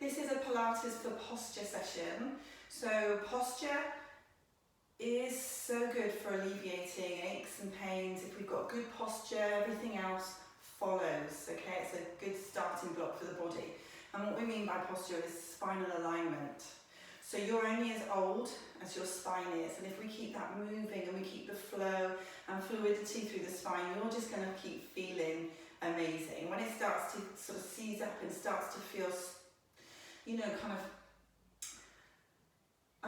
This is a Pilates for posture session. So posture is so good for alleviating aches and pains. If we've got good posture, everything else follows, okay? It's a good starting block for the body. And what we mean by posture is spinal alignment. So you're only as old as your spine is, and if we keep that moving and we keep the flow and fluidity through the spine, you're just going to keep feeling amazing. When it starts to sort of seize up and starts to feel, you know, kind of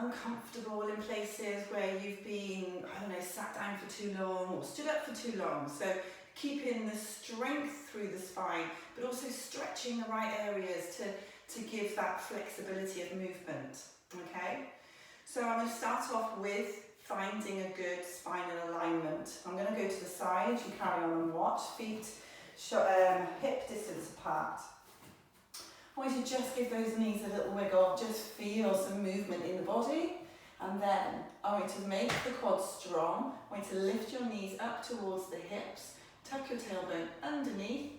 uncomfortable in places where you've been, I don't know, sat down for too long or stood up for too long. So keeping the strength through the spine, but also stretching the right areas to give that flexibility of movement, okay? So I'm going to start off with finding a good spinal alignment. I'm going to go to the side, you carry on and watch, feet hip distance apart. I want you to just give those knees a little wiggle, just feel some movement in the body, and then I want you to make the quads strong. I want you to lift your knees up towards the hips, tuck your tailbone underneath,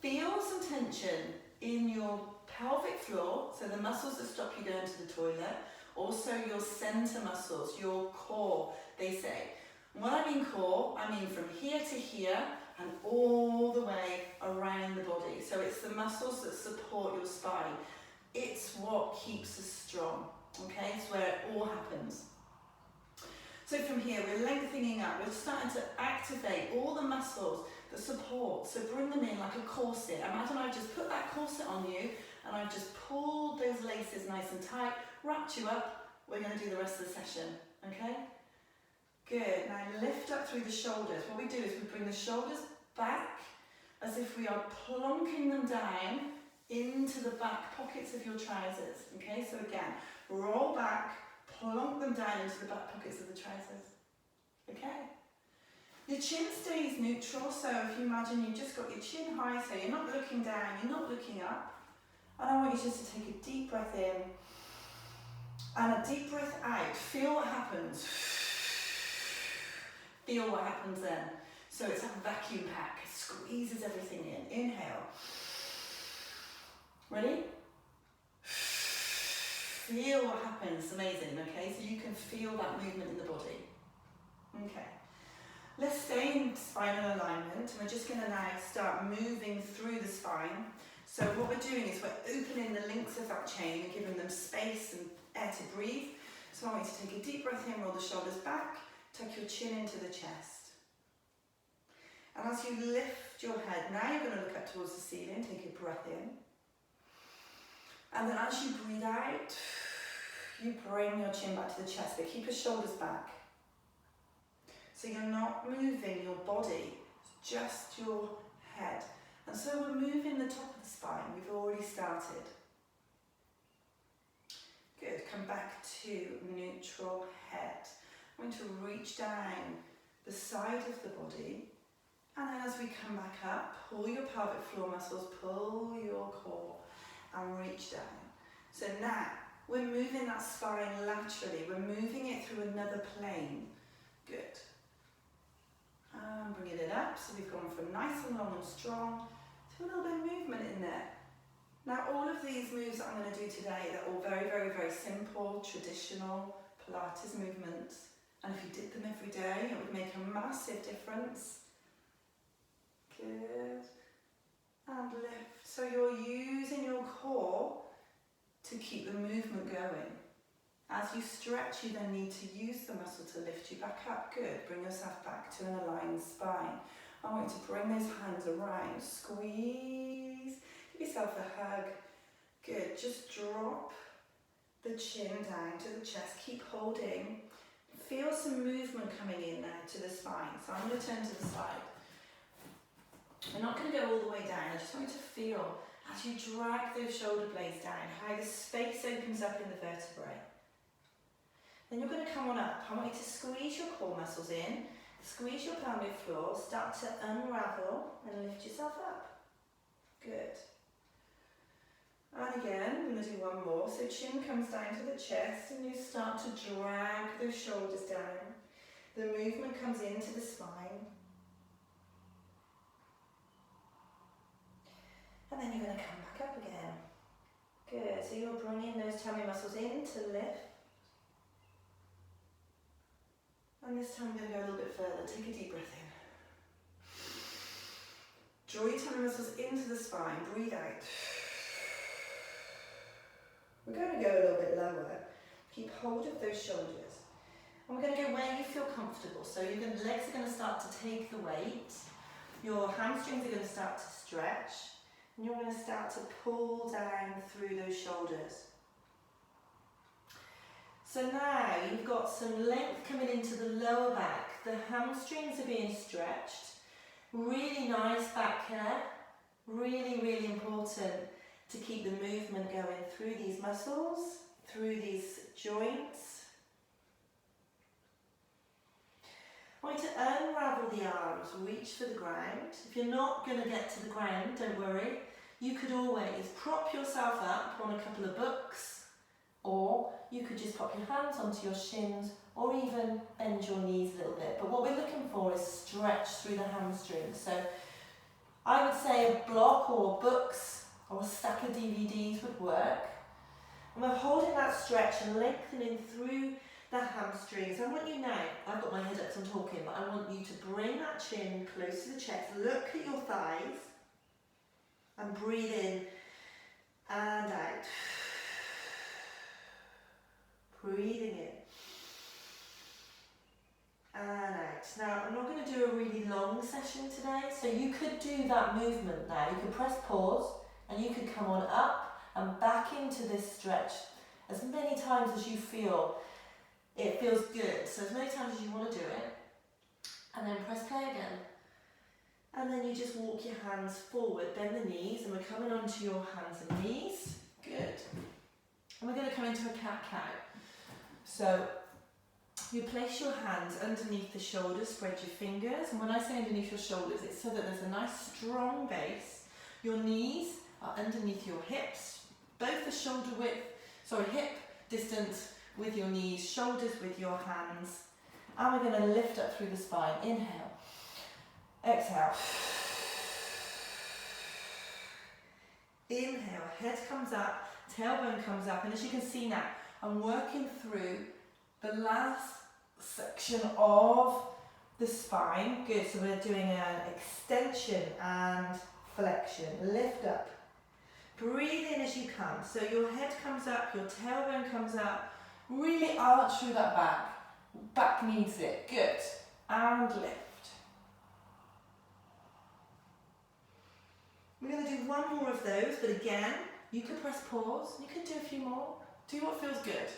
feel some tension in your pelvic floor, so the muscles that stop you going to the toilet, also your center muscles, your core, they say. When I mean core, I mean from here to here and all the way around the body. So it's the muscles that support your spine. It's what keeps us strong, okay? It's where it all happens. So from here, we're lengthening up. We're starting to activate all the muscles that support. So bring them in like a corset. Imagine I've just put that corset on you and I've just pulled those laces nice and tight, wrapped you up. We're going to do the rest of the session, okay? Good. Now lift up through the shoulders. What we do is we bring the shoulders back as if we are plonking them down into the back pockets of your trousers, okay? So again, roll back, plonk them down into the back pockets of the trousers, okay? Your chin stays neutral, so if you imagine you've just got your chin high, so you're not looking down, you're not looking up. And I want you just to take a deep breath in and a deep breath out. Feel what happens. Feel what happens then. So it's like a vacuum pack, it squeezes everything in. Inhale. Ready? Feel what happens, amazing, okay? So you can feel that movement in the body. Okay. Let's stay in spinal alignment, and we're just going to now start moving through the spine. So what we're doing is we're opening the links of that chain and giving them space and air to breathe. So I want you to take a deep breath in, roll the shoulders back, tuck your chin into the chest. And as you lift your head, now you're going to look up towards the ceiling, take a breath in. And then as you breathe out, you bring your chin back to the chest, but keep your shoulders back. So you're not moving your body, it's just your head. And so we're moving the top of the spine, we've already started. Good, come back to neutral head. I'm going to reach down the side of the body, and then as we come back up, pull your pelvic floor muscles, pull your core, and reach down. So now, we're moving that spine laterally, we're moving it through another plane. Good. And bringing it up, so we've gone from nice and long and strong to a little bit of movement in there. Now all of these moves that I'm going to do today, they're all very, very, very simple, traditional Pilates movements. And if you did them every day, it would make a massive difference. Good. And lift. So you're using your core to keep the movement going. As you stretch, you then need to use the muscle to lift you back up. Good. Bring yourself back to an aligned spine. I want you to bring those hands around. Squeeze. Give yourself a hug. Good. Just drop the chin down to the chest. Keep holding. Feel some movement coming in now to the spine. So I'm going to turn to the side. We're not going to go all the way down. I just want you to feel as you drag those shoulder blades down, how the space opens up in the vertebrae. Then you're going to come on up. I want you to squeeze your core muscles in, squeeze your pelvic floor, start to unravel and lift yourself up. Good. And again, I'm going to do one more. So chin comes down to the chest and you start to drag those shoulders down. The movement comes into the spine. And then you're going to come back up again. Good, so you're bringing those tummy muscles in to lift. And this time I'm going to go a little bit further. Take a deep breath in. Draw your tummy muscles into the spine. Breathe out. We're going to go a little bit lower. Keep hold of those shoulders. And we're going to go where you feel comfortable. So your legs are going to start to take the weight. Your hamstrings are going to start to stretch. And you're going to start to pull down through those shoulders. So now you've got some length coming into the lower back. The hamstrings are being stretched. Really nice back here. Really, really important to keep the movement going through these muscles, through these joints. I want you to unravel the arms, reach for the ground. If you're not going to get to the ground, don't worry. You could always prop yourself up on a couple of books, or you could just pop your hands onto your shins, or even bend your knees a little bit. But what we're looking for is stretch through the hamstrings. So I would say a block or books or a stack of DVDs would work. And we're holding that stretch and lengthening through the hamstrings. I want you now, I've got my head up so I'm talking, but I want you to bring that chin close to the chest. Look at your thighs and breathe in and out. Breathing in and out. Now, I'm not going to do a really long session today, so you could do that movement now. You could press pause and you could come on up and back into this stretch as many times as you feel it feels good. So as many times as you want to do it, and then press play again. And then you just walk your hands forward, bend the knees, and we're coming onto your hands and knees. Good. And we're going to come into a cat-cow. So you place your hands underneath the shoulders, spread your fingers, and when I say underneath your shoulders, it's so that there's a nice strong base. Your knees are underneath your hips, both the hip distance with your knees, shoulders with your hands, and we're going to lift up through the spine. Inhale, exhale. Inhale, head comes up, tailbone comes up, and as you can see now, I'm working through the last section of the spine. Good, so we're doing an extension and flexion. Lift up. Breathe in as you come. So your head comes up, your tailbone comes up. Really arch through that back. Back needs it. Good. And lift. We're going to do one more of those, but again, you can press pause. You can do a few more. Do what feels good.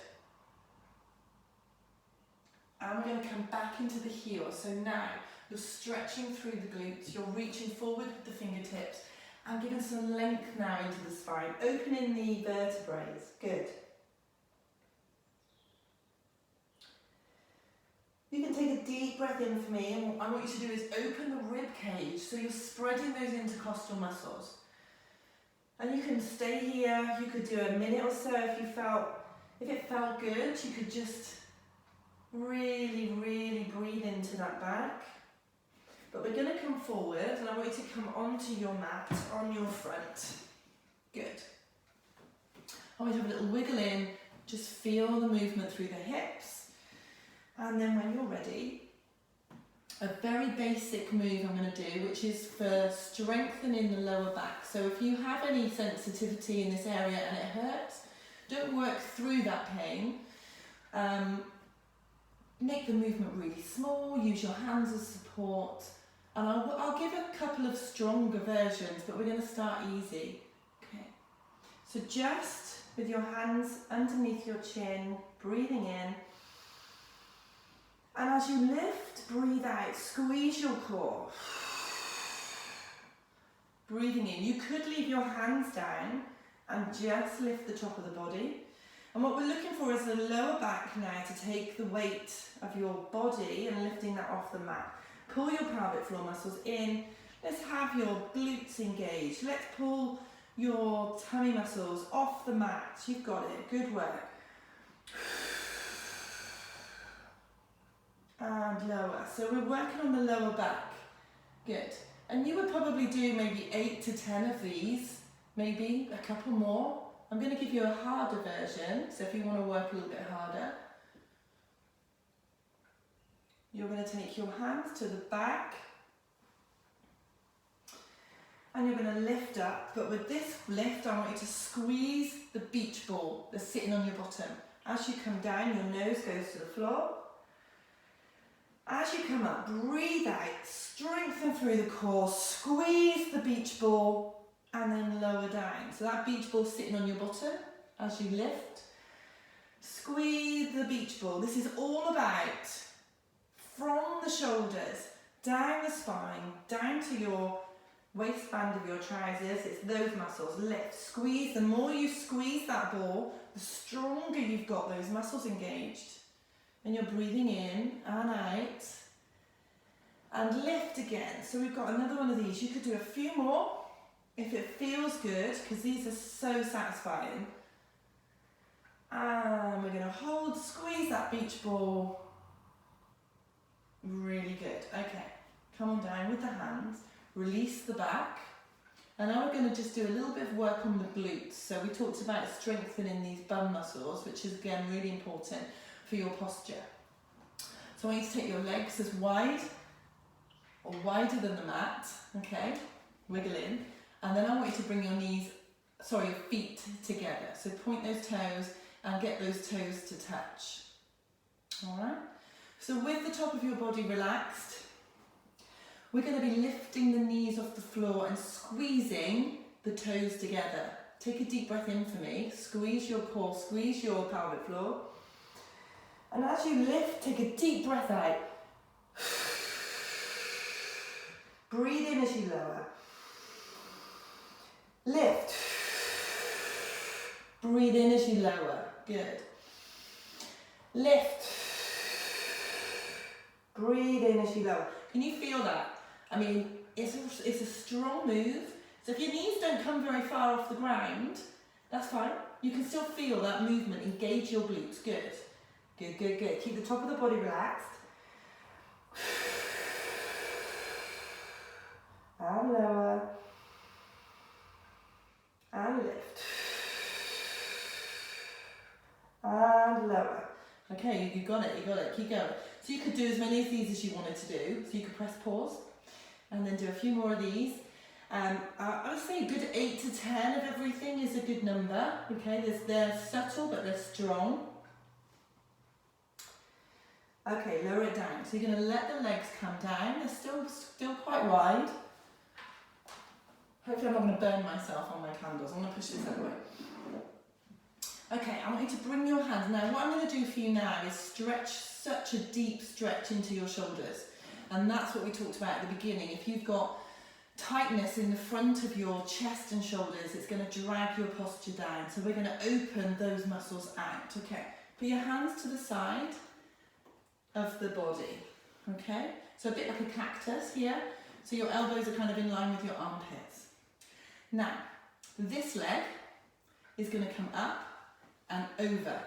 And we're going to come back into the heel. So now you're stretching through the glutes, you're reaching forward with the fingertips and giving some length now into the spine, opening the vertebrae. Good. You can take a deep breath in for me, and what I want you to do is open the rib cage, so you're spreading those intercostal muscles. And you can stay here, you could do a minute or so if it felt good, you could just really, really breathe into that back. But we're going to come forward, and I want you to come onto your mat, on your front. Good. I want you to have a little wiggle in, just feel the movement through the hips. And then when you're ready, a very basic move I'm going to do, which is for strengthening the lower back. So if you have any sensitivity in this area and it hurts, don't work through that pain. Make the movement really small, use your hands as support. And I'll give a couple of stronger versions, but we're going to start easy. Okay. So just with your hands underneath your chin, breathing in. And as you lift, breathe out, squeeze your core. Breathing in. You could leave your hands down and just lift the top of the body. And what we're looking for is the lower back now to take the weight of your body and lifting that off the mat. Pull your pelvic floor muscles in. Let's have your glutes engaged. Let's pull your tummy muscles off the mat. You've got it. Good work. And lower. So we're working on the lower back. Good. And you would probably do maybe 8 to 10 of these, maybe a couple more. I'm going to give you a harder version, so if you want to work a little bit harder, you're going to take your hands to the back and you're going to lift up, but with this lift I want you to squeeze the beach ball that's sitting on your bottom. As you come down, your nose goes to the floor. As you come up, breathe out, strengthen through the core, squeeze the beach ball and then lower down. So that beach ball sitting on your bottom as you lift. Squeeze the beach ball. This is all about from the shoulders, down the spine, down to your waistband of your trousers. It's those muscles. Lift, squeeze. The more you squeeze that ball, the stronger you've got those muscles engaged. And you're breathing in and out. And lift again. So we've got another one of these. You could do a few more if it feels good, because these are so satisfying. And we're going to hold, squeeze that beach ball. Really good. Okay, come on down with the hands. Release the back. And now we're going to just do a little bit of work on the glutes. So we talked about strengthening these bum muscles, which is again really important for your posture. So I want you to take your legs as wide or wider than the mat, okay? Wiggle in. And then I want you to bring your feet together. So point those toes and get those toes to touch. All right? So with the top of your body relaxed, we're going to be lifting the knees off the floor and squeezing the toes together. Take a deep breath in for me. Squeeze your core, squeeze your pelvic floor. And as you lift, take a deep breath out. Breathe in as you lower. Lift. Breathe in as you lower. Good. Lift. Breathe in as you lower. Can you feel that? I mean, it's a strong move. So if your knees don't come very far off the ground, that's fine. You can still feel that movement. Engage your glutes. Good. Good, good, good. Keep the top of the body relaxed. And lower. And lift. And lower. Okay, you got it, you got it. Keep going. So you could do as many of these as you wanted to do. So you could press pause and then do a few more of these. I would say a good 8 to 10 of everything is a good number. Okay, they're subtle but they're strong. Okay, lower it down. So you're going to let the legs come down. They're still quite wide. Hopefully I'm not going to burn myself on my candles. I'm going to push this that way. Okay, I want you to bring your hands. Now what I'm going to do for you now is stretch, such a deep stretch into your shoulders. And that's what we talked about at the beginning. If you've got tightness in the front of your chest and shoulders, it's going to drag your posture down. So we're going to open those muscles out. Okay, put your hands to the side of the body. Okay, so a bit like a cactus here. So your elbows are kind of in line with your armpits. Now, this leg is going to come up and over.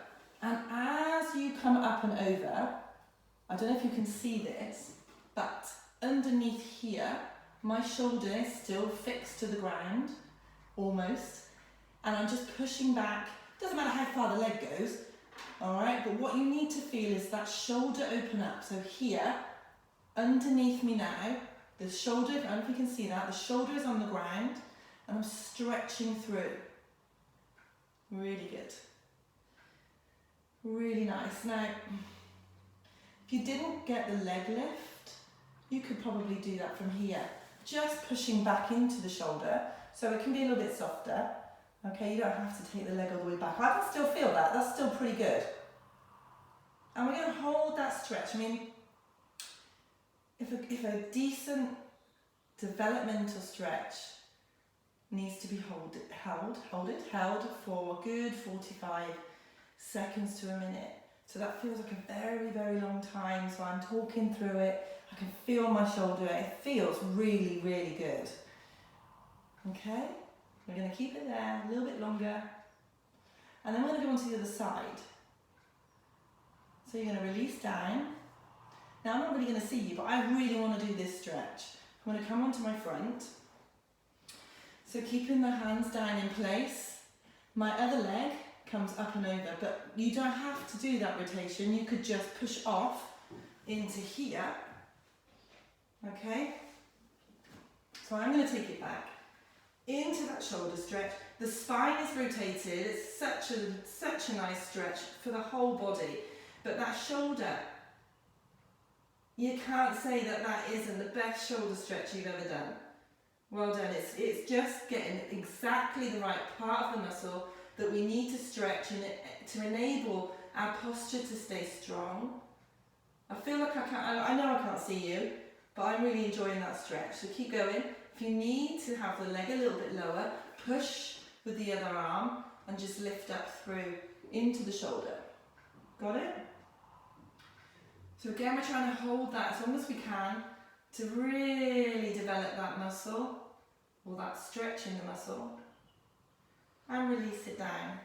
And as you come up and over, I don't know if you can see this, but underneath here, my shoulder is still fixed to the ground, almost, and I'm just pushing back. Doesn't matter how far the leg goes, all right? But what you need to feel is that shoulder open up. So here, underneath me now, the shoulder, I don't know if you can see that, the shoulder is on the ground, and I'm stretching through. Really good. Really nice. Now, if you didn't get the leg lift, you could probably do that from here. Just pushing back into the shoulder, so it can be a little bit softer. Okay, you don't have to take the leg all the way back. I can still feel that. That's still pretty good. And we're going to hold that stretch. I mean, if a decent developmental stretch needs to be held for a good 45 seconds to a minute. So that feels like a very, very long time. So I'm talking through it. I can feel my shoulder. It feels really, really good. Okay, we're going to keep it there a little bit longer. And then we're going to go on to the other side. So you're going to release down. Now I'm not really going to see you, but I really want to do this stretch. I'm going to come onto my front. So keeping the hands down in place. My other leg comes up and over, but you don't have to do that rotation. You could just push off into here. Okay? So I'm going to take it back into that shoulder stretch. The spine is rotated. It's such a nice stretch for the whole body. But that shoulder, you can't say that that isn't the best shoulder stretch you've ever done. Well done. It's just getting exactly the right part of the muscle that we need to stretch and to enable our posture to stay strong. I feel like I know I can't see you, but I'm really enjoying that stretch. So keep going. If you need to have the leg a little bit lower, push with the other arm and just lift up through into the shoulder. Got it? So again, we're trying to hold that as long as we can to really develop that muscle, or that stretch in the muscle, and release it down.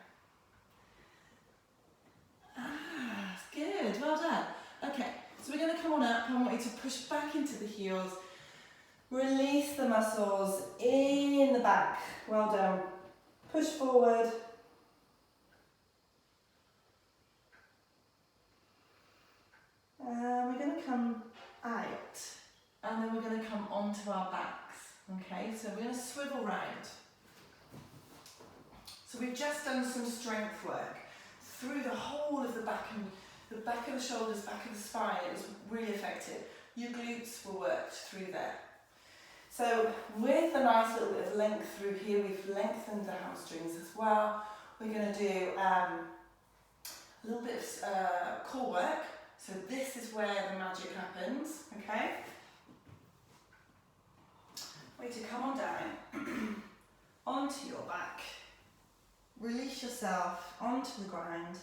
Ah, good, well done. Okay, so we're going to come on up. I want you to push back into the heels, release the muscles in the back. Well done. Push forward. We're going to come out, and then we're going to come onto our backs. Okay, so we're going to swivel round. So we've just done some strength work through the whole of the back of the shoulders, back of the spine. It was really effective. Your glutes were worked through there. So with a nice little bit of length through here, we've lengthened the hamstrings as well. We're going to do a little bit of core work. So this is where the magic happens, okay? Way to come on down, onto your back, release yourself onto the ground,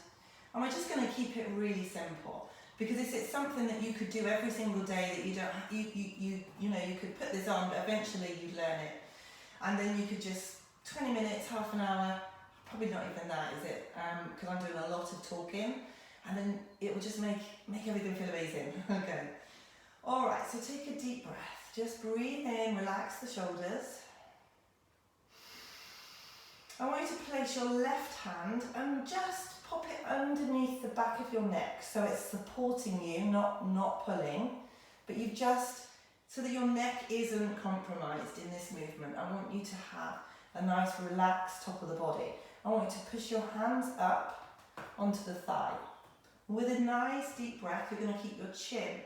and we're just going to keep it really simple, because it's something that you could do every single day, that you don't, you know, you could put this on, but eventually you'd learn it, and then you could just 20 minutes, half an hour, probably not even that, is it? Because I'm doing a lot of talking, and then it will just make everything feel amazing. Okay. All right. So take a deep breath. Just breathe in, relax the shoulders. I want you to place your left hand and just pop it underneath the back of your neck, so it's supporting you, not pulling, but you've just, so that your neck isn't compromised in this movement. I want you to have a nice relaxed top of the body. I want you to push your hands up onto the thigh. With a nice deep breath, you're going to keep your chin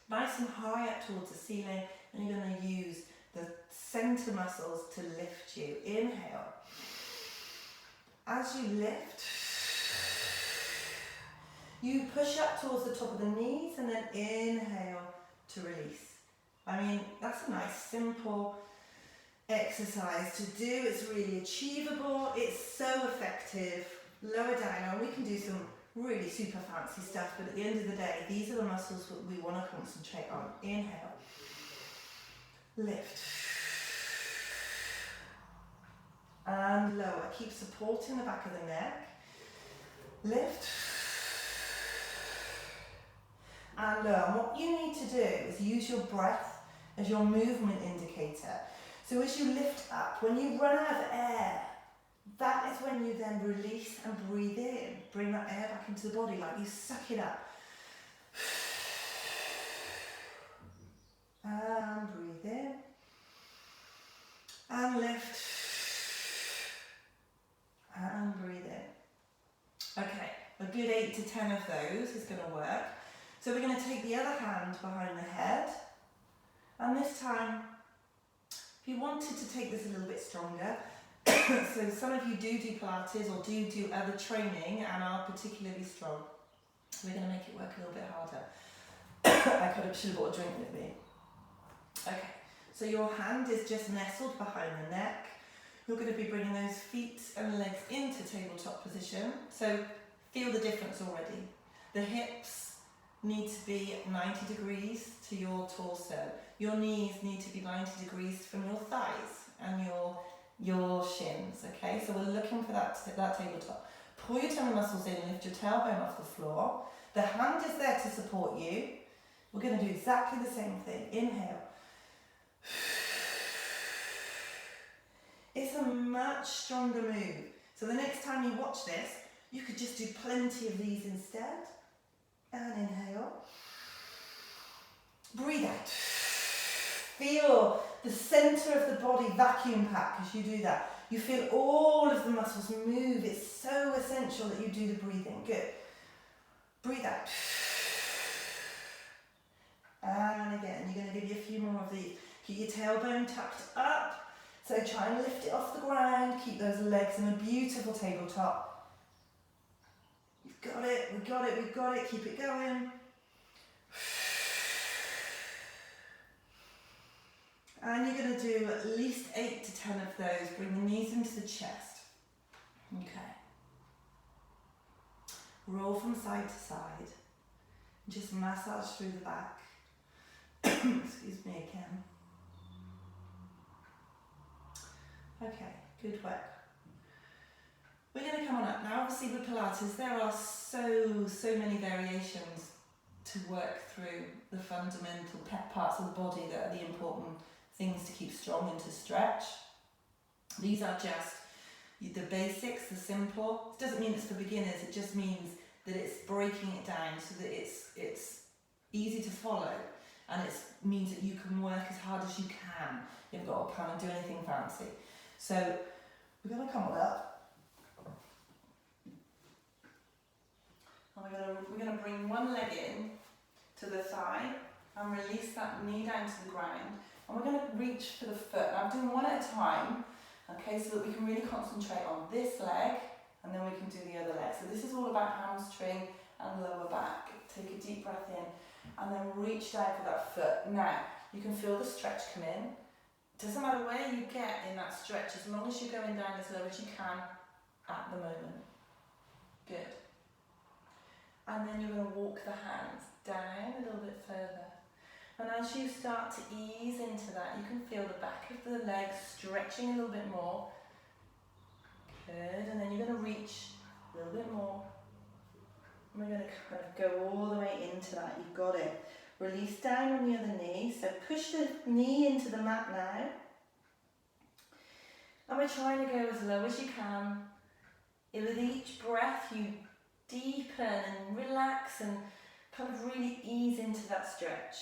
nice and high up towards the ceiling, and you're going to use the center muscles to lift you. Inhale. As you lift, you push up towards the top of the knees, and then inhale to release. I mean, that's a nice simple exercise to do. It's really achievable. It's so effective. Lower down, and we can do some really super fancy stuff, but at the end of the day, these are the muscles that we want to concentrate on. Inhale, lift, and lower. Keep supporting the back of the neck. Lift, and lower. And what you need to do is use your breath as your movement indicator. So as you lift up, when you run out of air, that is when you then release and breathe in. Bring that air back into the body, like you suck it up. And breathe in. And lift. And breathe in. Okay, a good 8 to 10 of those is going to work. So we're going to take the other hand behind the head. And this time, if you wanted to take this a little bit stronger, so some of you do Pilates or do other training and are particularly strong. We're going to make it work a little bit harder. I should have brought a drink with me. Okay, so your hand is just nestled behind the neck. You're going to be bringing those feet and legs into tabletop position. So feel the difference already. The hips need to be 90 degrees to your torso. Your knees need to be 90 degrees from your thighs and your shins, okay? So we're looking for that tabletop. Pull your tummy muscles in, lift your tailbone off the floor. The hand is there to support you. We're going to do exactly the same thing. Inhale. It's a much stronger move. So the next time you watch this, you could just do plenty of these instead. And inhale. Breathe out. Feel the centre of the body vacuum pack as you do that. You feel all of the muscles move. It's so essential that you do the breathing. Good. Breathe out. And again, you're going to give you a few more of these. Keep your tailbone tucked up. So try and lift it off the ground. Keep those legs in a beautiful tabletop. You've got it, we've got it, we've got it. Keep it going. And you're going to do at least 8 to 10 of those. Bring the knees into the chest. Okay. Roll from side to side. Just massage through the back. Excuse me again. Okay, good work. We're going to come on up. Now obviously with Pilates there are so many variations to work through the fundamental parts of the body that are the important things to keep strong and to stretch. These are just the basics, the simple. It doesn't mean it's for beginners, it just means that it's breaking it down so that it's easy to follow, and it means that you can work as hard as you can. You haven't got to kind of do anything fancy. So we're going to come on up, and we're going to bring one leg in to the thigh and release that knee down to the ground, and we're going to reach for the foot. Now I'm doing one at a time, okay, so that we can really concentrate on this leg, and then we can do the other leg. So this is all about hamstring and lower back. Take a deep breath in and then reach down for that foot. Now you can feel the stretch come in. Doesn't matter where you get in that stretch, as long as you're going down as low as you can at the moment. Good. And then you're going to walk the hands down a little bit further. And as you start to ease into that, you can feel the back of the legs stretching a little bit more. Good. And then you're going to reach a little bit more. And we're going to kind of go all the way into that. You've got it. Release down on the other knee. So push the knee into the mat now. And we're trying to go as low as you can. And with each breath, you deepen and relax and kind of really ease into that stretch.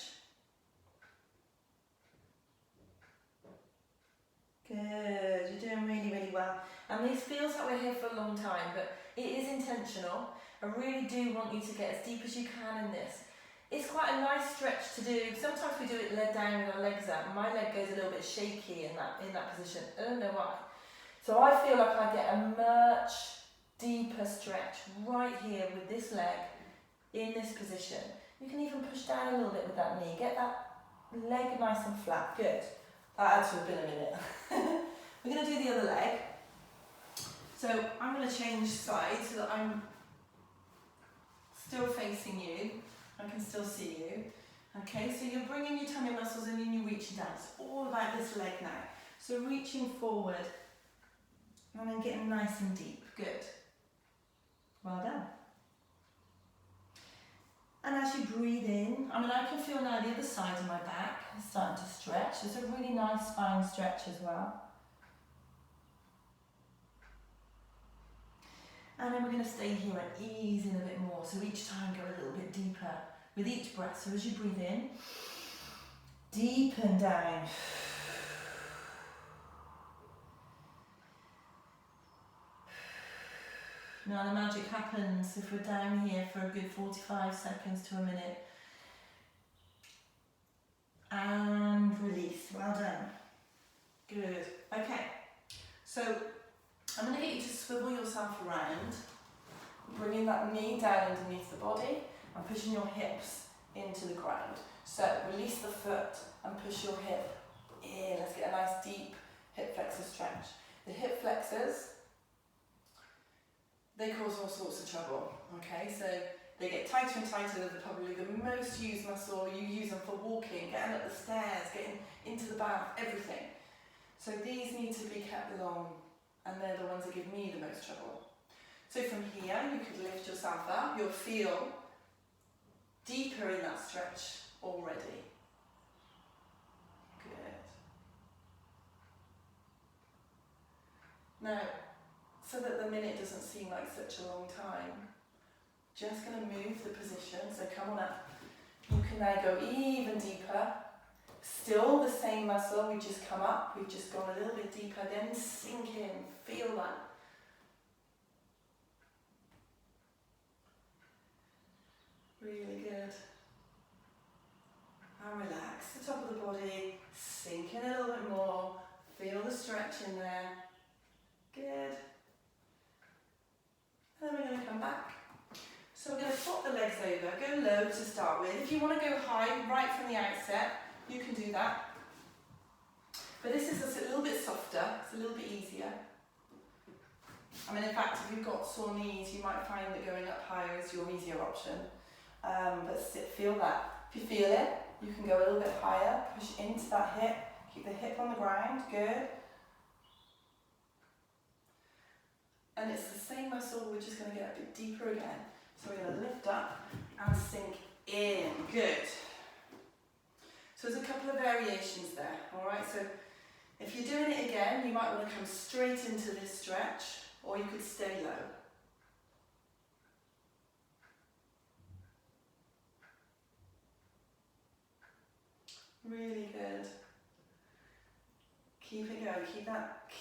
Good, you're doing really, really well. And this feels like we're here for a long time, but it is intentional. I really do want you to get as deep as you can in this. It's quite a nice stretch to do. Sometimes we do it leg down with our legs out. My leg goes a little bit shaky in that position. I don't know why. So I feel like I get a much deeper stretch right here with this leg in this position. You can even push down a little bit with that knee. Get that leg nice and flat. Good. That had to have been a minute. We're going to do the other leg. So I'm going to change sides so that I'm still facing you. I can still see you. Okay, so you're bringing your tummy muscles in and you're reaching down. It's all about this leg now. So reaching forward and then getting nice and deep. Good. Well done. And as you breathe in, I can feel now the other side of my back is starting to stretch. It's a really nice spine stretch as well. And then we're going to stay here and ease in a bit more. So each time go a little bit deeper with each breath. So as you breathe in, deepen down. Now the magic happens if we're down here for a good 45 seconds to a minute. And release. Well done. Good. Okay. So I'm going to get you to swivel yourself around, bringing that knee down underneath the body and pushing your hips into the ground. So release the foot and push your hip in. Let's get a nice deep hip flexor stretch. The hip flexors, they cause all sorts of trouble, okay? So they get tighter and tighter. They're probably the most used muscle. You use them for walking, getting up the stairs, getting into the bath, everything. So these need to be kept long, and they're the ones that give me the most trouble. So from here, you could lift yourself up. You'll feel deeper in that stretch already. Good. Now, so that the minute doesn't seem like such a long time. Just going to move the position, so come on up. You can now go even deeper. Still the same muscle, we just come up, we've just gone a little bit deeper, then sink in, feel that. Really good. And relax the top of the body, sink in a little bit more, feel the stretch in there. Good. And then we're going to come back. So we're going to swap the legs over, go low to start with. If you want to go high right from the outset, you can do that. But this is a little bit softer, it's a little bit easier. I mean, in fact, if you've got sore knees, you might find that going up higher is your easier option. But feel that. If you feel it, you can go a little bit higher, push into that hip, keep the hip on the ground, good. And it's the same muscle, we're just going to get a bit deeper again. So we're going to lift up and sink in, good. So there's a couple of variations there, alright? So if you're doing it again, you might want to come straight into this stretch, or you could stay low. Really good. Keep it going,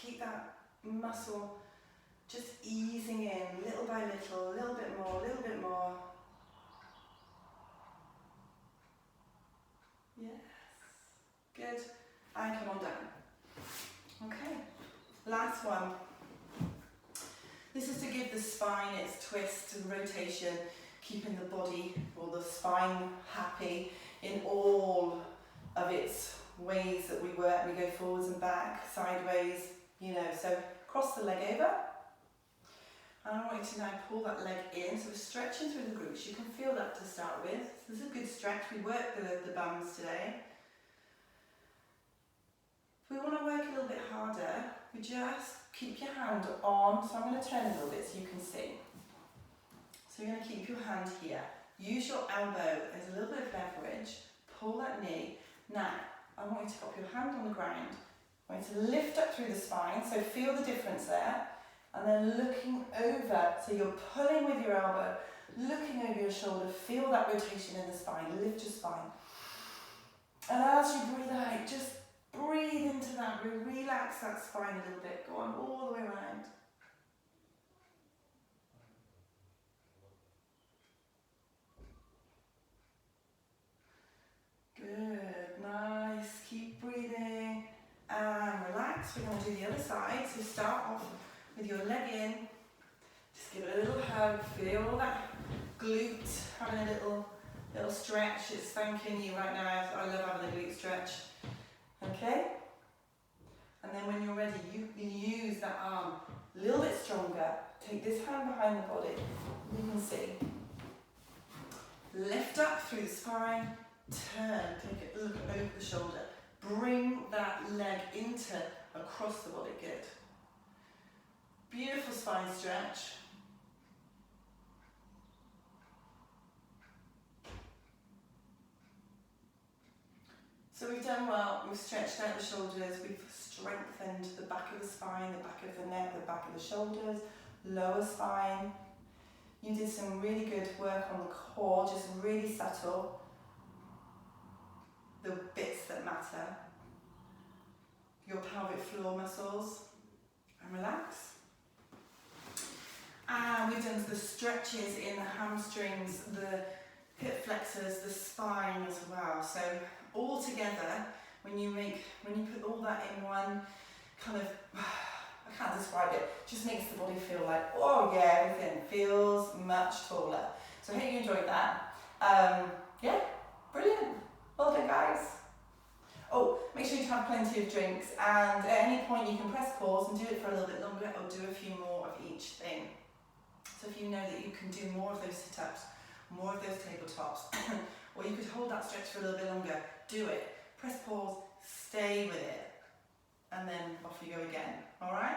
keep that muscle just easing in, little by little, a little bit more, a little bit more. Yes. Good. And come on down. Okay. Last one. This is to give the spine its twist and rotation, keeping the body or the spine happy in all of its ways that we work. We go forwards and back, sideways, you know. So cross the leg over. And I want you to now pull that leg in. So we're stretching through the glutes. You can feel that to start with. This is a good stretch. We worked the bums today. If we want to work a little bit harder, we just keep your hand on. So I'm going to turn a little bit so you can see. So you're going to keep your hand here. Use your elbow as a little bit of leverage. Pull that knee. Now, I want you to pop your hand on the ground. I want you to lift up through the spine. So feel the difference there. And then looking over, so you're pulling with your elbow, looking over your shoulder, feel that rotation in the spine, lift your spine. And as you breathe out, just breathe into that, relax that spine a little bit, go on all the way around. Good, nice, keep breathing, and relax. We're going to do the other side, so start off with your leg in, just give it a little hug, feel that glute, having a little stretch, it's thanking you right now. I love having a glute stretch, okay? And then when you're ready, you use that arm a little bit stronger, take this hand behind the body, you can see. Lift up through the spine, turn, take a look over the shoulder, bring that leg into across the body, good. Beautiful spine stretch. So we've done well, we've stretched out the shoulders, we've strengthened the back of the spine, the back of the neck, the back of the shoulders, lower spine. You did some really good work on the core, just really subtle. The bits that matter. Your pelvic floor muscles. And relax. And we've done the stretches in the hamstrings, the hip flexors, the spine as well. So all together, when you put all that in one kind of, I can't describe it, just makes the body feel like, oh yeah, everything feels much taller. So I hope you enjoyed that. Yeah, brilliant. Well done, guys. Oh, make sure you have plenty of drinks, and at any point you can press pause and do it for a little bit longer, or do a few more of each thing. So if you know that you can do more of those sit-ups, more of those tabletops, or you could hold that stretch for a little bit longer, do it. Press pause, stay with it, and then off you go again, all right?